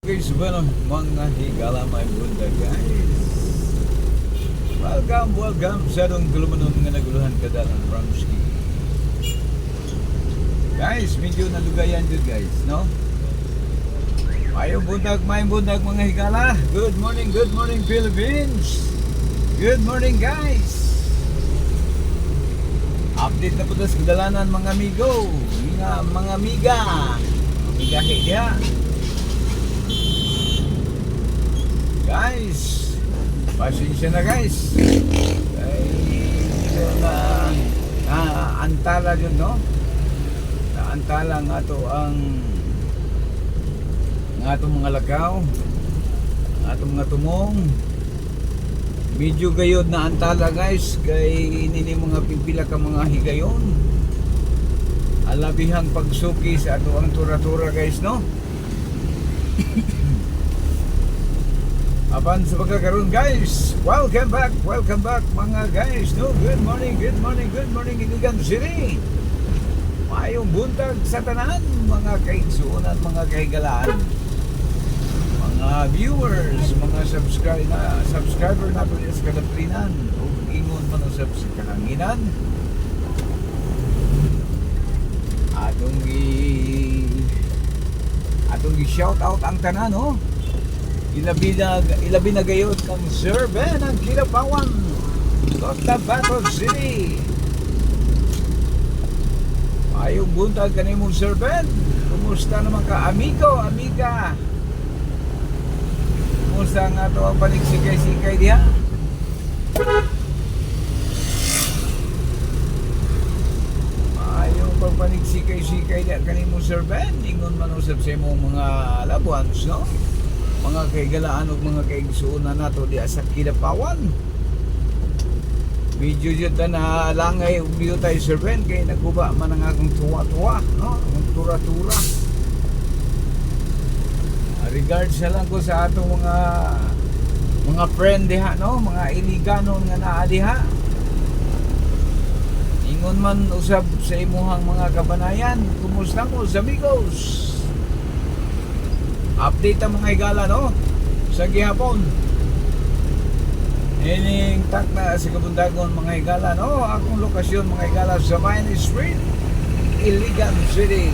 Guys, bueno, mga higala may bunda guys. Welcome sa itong gulumanon nga naguluhan kadalang Ramski. Guys, medyo nalugayan dyan guys, no? May bundag mga higala. Good morning Philippines. Good morning guys. Update na po sa kadalanan mga amigo, mga amiga hiya. Guys, pasensya na guys. Ay, antala yun, no? Antala nga to nga to mga lakaw, nga to mga tumong. Medyo gayod na antala guys, kay inini mga pipila ka mga higayon. Alabihang pagsuki sa ato ang tura-tura guys, no? Apan sa pagkakaroon guys, welcome back mga guys, no? Good morning Iligan City. Mayong buntag sa tanan, mga kaigsuunan, mga kahigalaan, mga viewers, mga subscriber na po sa kadaplinan o ingon man sa kalanginan. Atong i-shout out ang tanan, no? Ilabi na gayod kang Sir Ben ang Kilapawan, Cotabato City. Ayong buntag kanimong Sir Ben. Kumusta naman ka amigo, amiga? Kumusta nga ito ang paniksikay-sikay diha? Ayong pagpaniksikay-sikay diha kanimong Sir Ben. Ingon man usap sa imong mga labuans, no? Mga kaigalaan o mga kaigsuunan nato di sa Kilapawan. Medyo dyan na langay umiyo tayo Sir Ben kay naguba man ang akong tuwa-tuwa, no? Ang tura-tura. Regards na lang ko sa atong mga friend diha, no? Mga Iligano nga naa diha. Ingon man usab sa imuhang mga kabanayan, kumusta mo sa amigos? Update ang mga higala, no? Sa gihapon. Ining tak na sa Kabundagon mga higala, no? Akong lokasyon mga higala sa Main Street, Iligan City.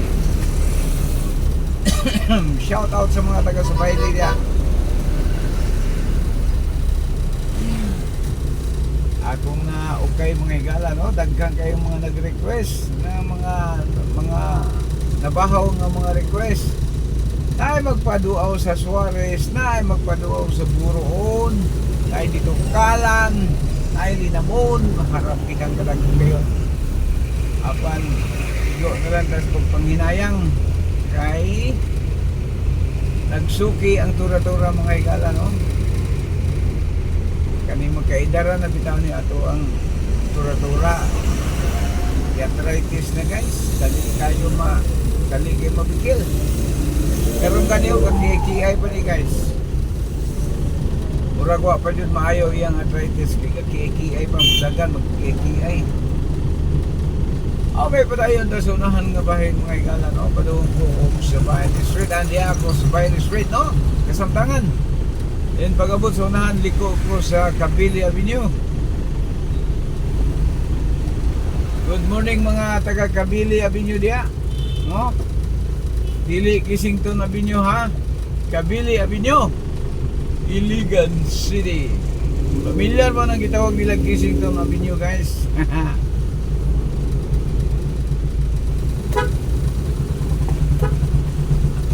Shout out sa mga taga sa Bailey diya. Akong na okay mga higala, no? Daghan kayong mga nag-request na mga nabahaw nga mga request. Na ay magpaduaw sa Suarez, na ay magpaduaw sa Buroon, na ay dito Kalan, na ay Linamon, maharap kitang kalagong kayo. Apan, igo na lang tas pagpanghinayang kay nagsuki ang tura-tura mga higala, no? Kani magkaidara na bitaw ni ato ang tura-tura. Arthritis na guys, dali kayo mabigil. Karon kaniyo kaki-kiay pa ni guys. Murag wa pa jud maayo iyang arthritis kay kaki-kiay pa dagan mag-kiay. Okay pa tayo sa unahan nga bahay mga higala, no? Padung ko sa Bayan Street, andi ako sa Bayan Street, no? Kasamtangan. Then pagabot sa unahan liko ko sa Kabili Avenue. Good morning mga taga Kabili Avenue dia, no? Dili Kissington Avenue ha, Kabili Avenue, Iligan City. Familiar ba nang gitawag nila Kissington Avenue guys?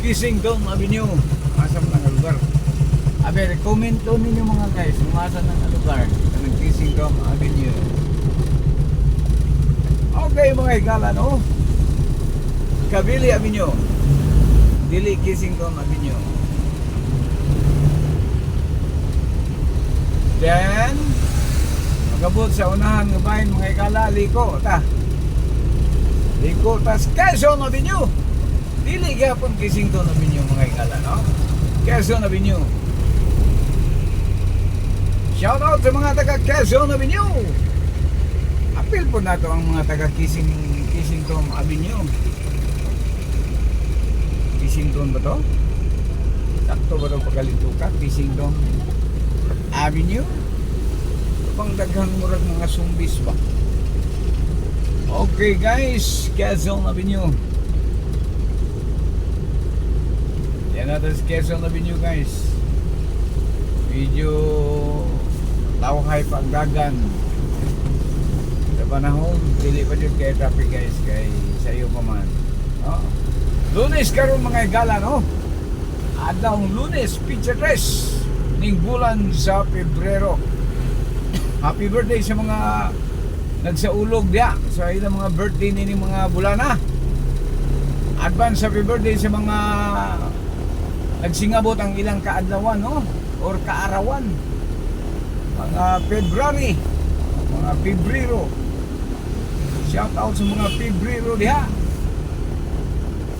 Kissington Avenue, asam ng lugar. Abe, comment doon ninyo mga guys, umasan ng lugar ng Kissington Avenue. Okay mga higala, no? Kabili Avenue, dili Kissington Avenue. Then magabot sa unahan nga bahin mga higala, liko ta Quezon Avenue, dili gyapon Kissington Avenue mga higala, no? Quezon Avenue. Shout out sa mga taga Quezon Avenue. Apil po nato ang mga taga Kissington Avenue. Kissington ba to? Sakto ba daw pagkalitukat? Pisingdong Avenue? Pang daghang murag mga zumbis ba? Okay guys, Quezon Avenue. Yan natin sa Quezon Avenue guys. Medyo tawhay pa ang dagan. Sa panahon, dili pa dyan kay traffic guys, kay sa iyo pa man. Oh. Lunes karon mga igala, no? Adlaw Lunes, pizza dress ning bulan sa Pebrero. Happy birthday sa mga nagsaulog diya sa ilang mga birthday nini mga bulana. Advance happy birthday sa mga nagsingabot ang ilang kaadlawan, no? Or kaarawan. Mga February, mga Pebrero. Shout out sa mga Pebrero diha.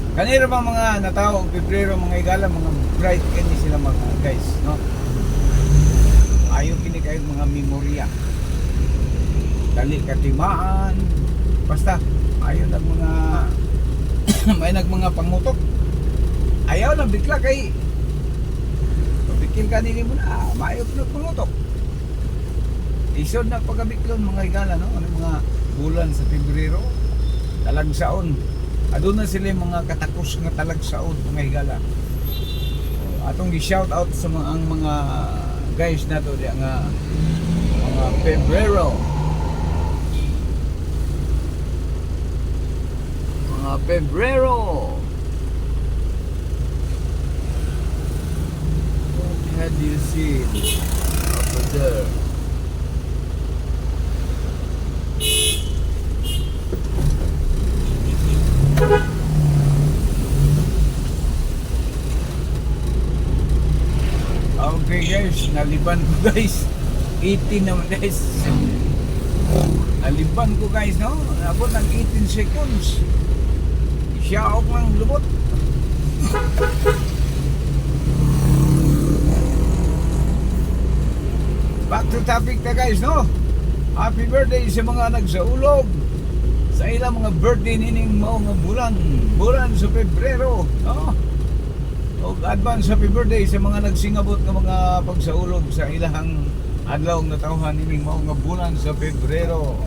Kanira ba mga natawag Pebrero mga igala, mga bright kani sila mga guys, no? Ayaw kini kayo mga memorya. Dali katimaan. Basta ayaw nag mga may nag mga pangutok. Ayaw lang bigla kay pabikil ka nili mo na maayo na pangutok. Isod na pagabiklon mga igala, no? Ano mga bulan sa Pebrero, talagsaon. Aduna sila mga katakos nga talagsaon mga igala. Atong gi-shout out sa mga guys nato diya nga mga Pebrero. Mga Pebrero. What had you seen over there? Okay guys, naliban ko guys. 18 naman guys. Naliban ko guys, no? Abot ng 18 seconds. Siya ako ng lubot. Back to topic na guys, no? Happy birthday sa mga nagsaulog sa ilang mga birthday nining mga bulan sa Pebrero, no? O advance happy birthday sa mga nagsingabot ng mga pagsaulog sa ilang adlaw nga tawhan nining mga bulan sa Pebrero.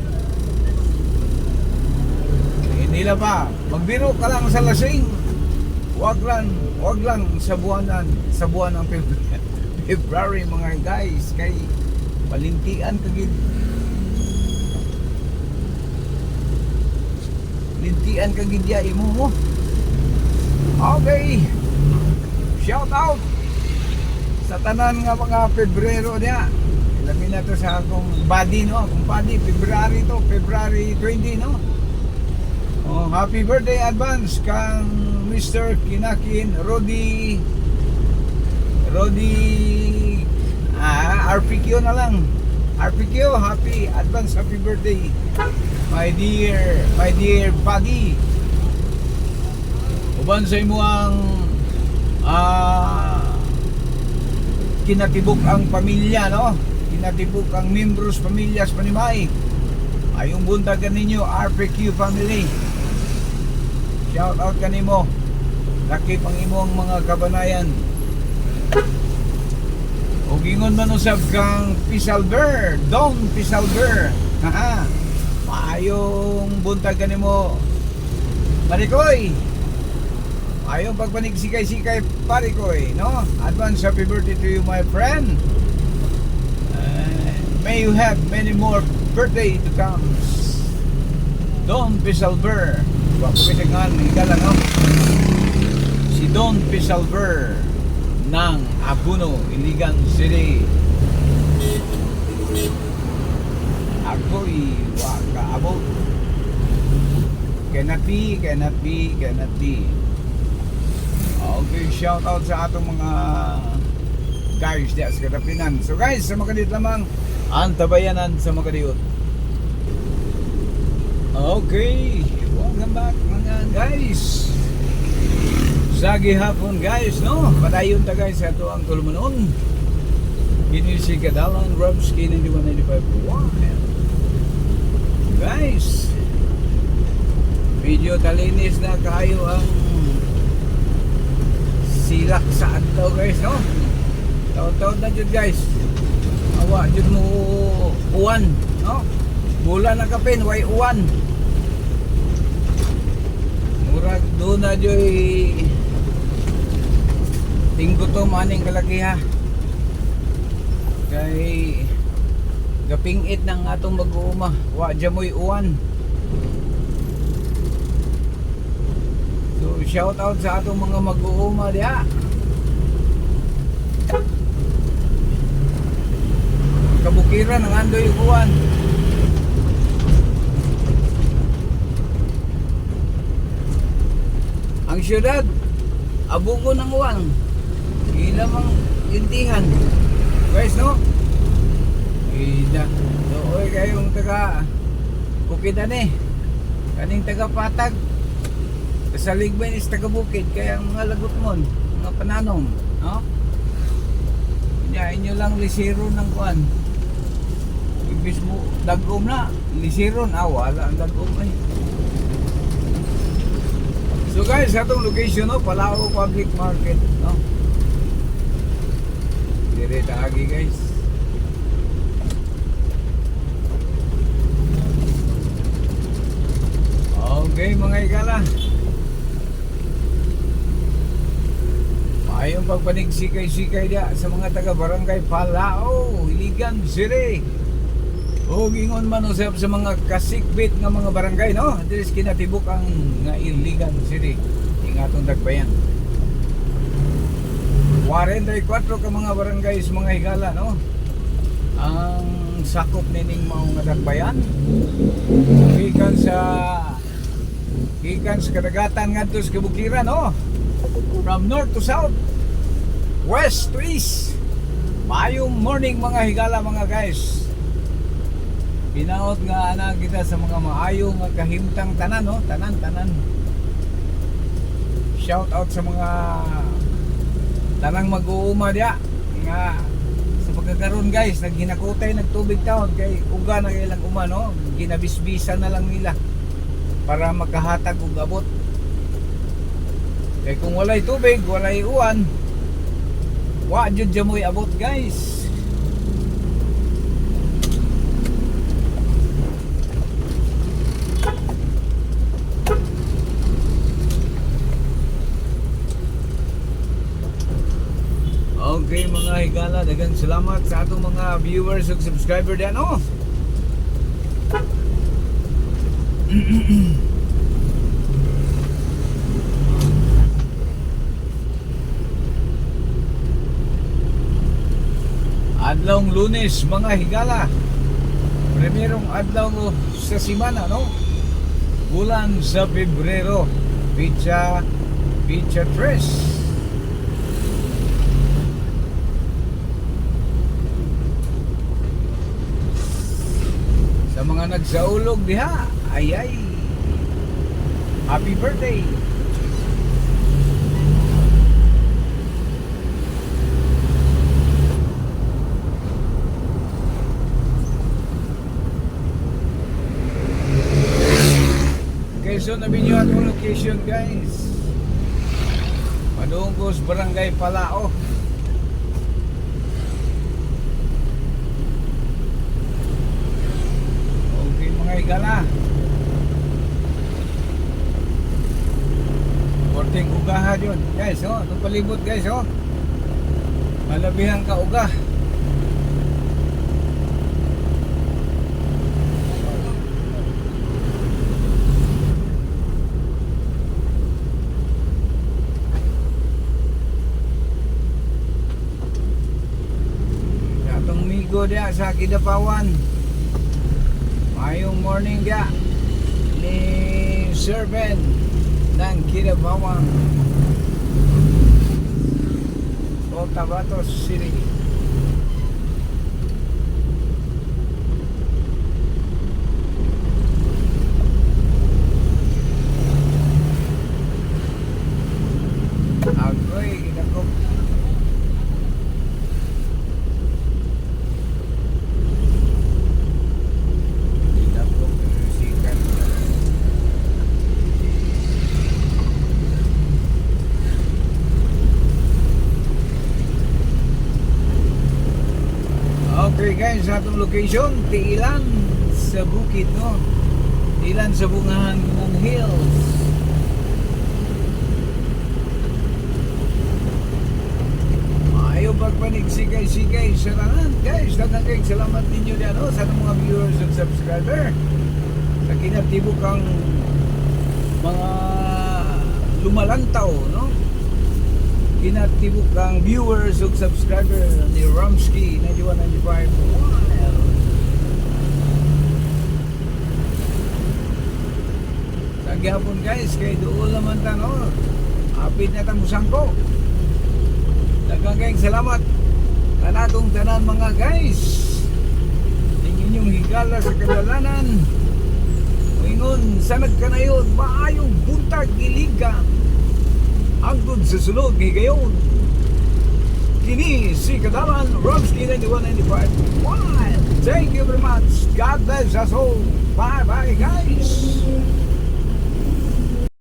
Hindi na pa magbiro ka lang sa lasing. Wag lang sa buwan ng February mga guys, kay palintian kagid. Lintian kagid ya imo mo. Okay. Shout out sa tanan nga mga Pebrero niya. Ilamin na to sa akong body, no? Akong body, February to, February 20, no? Oh, happy birthday advance kang Mr. Kinakin Rodi RPQ na lang. RPQ, happy birthday. My dear Pagi. Uban sa imo ang kinatibok ang pamilya, no? Kinatibok ang membros pamilyas panimay. Ayong buntagan ninyo RPQ family. Shout out kanimo. Laki pang imo ang mga kabanayan. O gingon man usab kang Pisalber, Don Pisalber. Haha. Maayong buntagan nimo. Parikoy. Ayong pagpanig-sikay-sikay Parikoy, no? Advance happy birthday to you, my friend. May you have many more birthday to come. Don Pisalber. Wapumitingan, ikala, no? Si Don Pisalber ng Abuno, Iligan City. Ako'y wakaabot. Cannot be. Okay, shout out sa atong mga guys diya sa Kadapinan. So guys, sa mga kadit lamang ang tabayanan sa mga kadiyot. Okay, welcome back mga guys. Sa gihapon guys, no? Padayon ta guys sa ato ang tulumanon. Kini si Kadalan Robski 91.1. Guys, video talinis na kayo ang silak sa adlaw guys, no? Taon-taon na jud guys. Awa jud mo uwan, no? Bulan na kapin, way uwan. Murag do na joy tinggo to maning kalakiha. Kay gapingit ng atong mag-uuma, wa dya mo'y uwan. So shout out sa atong mga mag-uuma diha. Kabukiran ang andoy uwan. Ang syudad abugo ng uwan. Ilamang intihan guys, no? Ida. So, oy kayong taga Bukidan eh. Kaning taga Patag. Kasaligban is taga Bukid. Kaya ang mga lagot mon, mga pananom, no? Kanya inyo lang lisiro ng kuan. Ibis mo dagom na, lisiron wala ang dagom ay. So guys, atong location no, Palao Public Market, no? Dire taagi guys. Okay mga igala, mayong pagpanig-sikay-sikay dia sa mga taga Barangay Palao, Iligan City. O gingon man usab sa mga kasikbit nga mga barangay, no? Dili kinatibuk ang nga Iligan City, ingatong Dagbayan. 44 ka mga barangay sa mga higala, no? Ang sakop nining mao nga Dagbayan. Gikan sa kadagatan ngadto sa kabukiran, no? From north to south, west to east. Mayong morning mga higala mga guys. Binaot nga ana kita sa mga maayo nga kahimtang tanan, no? Tanan. Shout out sa mga tanang mag-uuma dia nga sa pagkakaroon guys, naghinakutay nagtubig taon kay uga na ilang uma, no? Ginabisbisan na lang nila para makahatag og abot. Kay kung walay tubig, walay uwan, wa jud jamoy abot guys. Okay mga higala, daghang salamat sa atong mga viewers ug subscriber diyan, oh. Adlawng Lunes mga higala, primerong adlaw sa simana, no? Bulan sa Pebrero, Pitsa 3. Sa mga nagsaulog diha, ay happy birthday. Okay, so nabinyo atong location guys, Madungkos, Barangay Palao. Okay mga higala, korting ugaha yun guys, oh. Itong palibot guys, oh. Malabihan ka uga. Atong migo dia sa Kidapawan, mayong morning dia ni Sir Ben ng Kidapawan, Cotabato City. Agoy, ginagok. Okay guys, sa atong location, Tiilan sa bukid, no? Tiilan sa bungahan ng hills. Ayaw pagpanig-sigay-sigay sa tanan. Guys, daghang kayong salamat ninyo diyan, no? Sa mga viewers at subscriber. Sa kinatibok ang mga lumalantaw, no? Kinatibok ang viewers at subscriber ni Ramsky 9195. Sa gihapon guys, kay doon naman ta, no? Apit na tamusang ko. Daghang kayong salamat kanatong tanan mga guys. Inyong higala sa kadalanan. Ingon sa nagkanayon, maayong buntag giliga hangtod sa sulod higayon. Kini si Kadalan Romsky 9195. Wild. Thank you very much. God bless us all. Bye bye guys.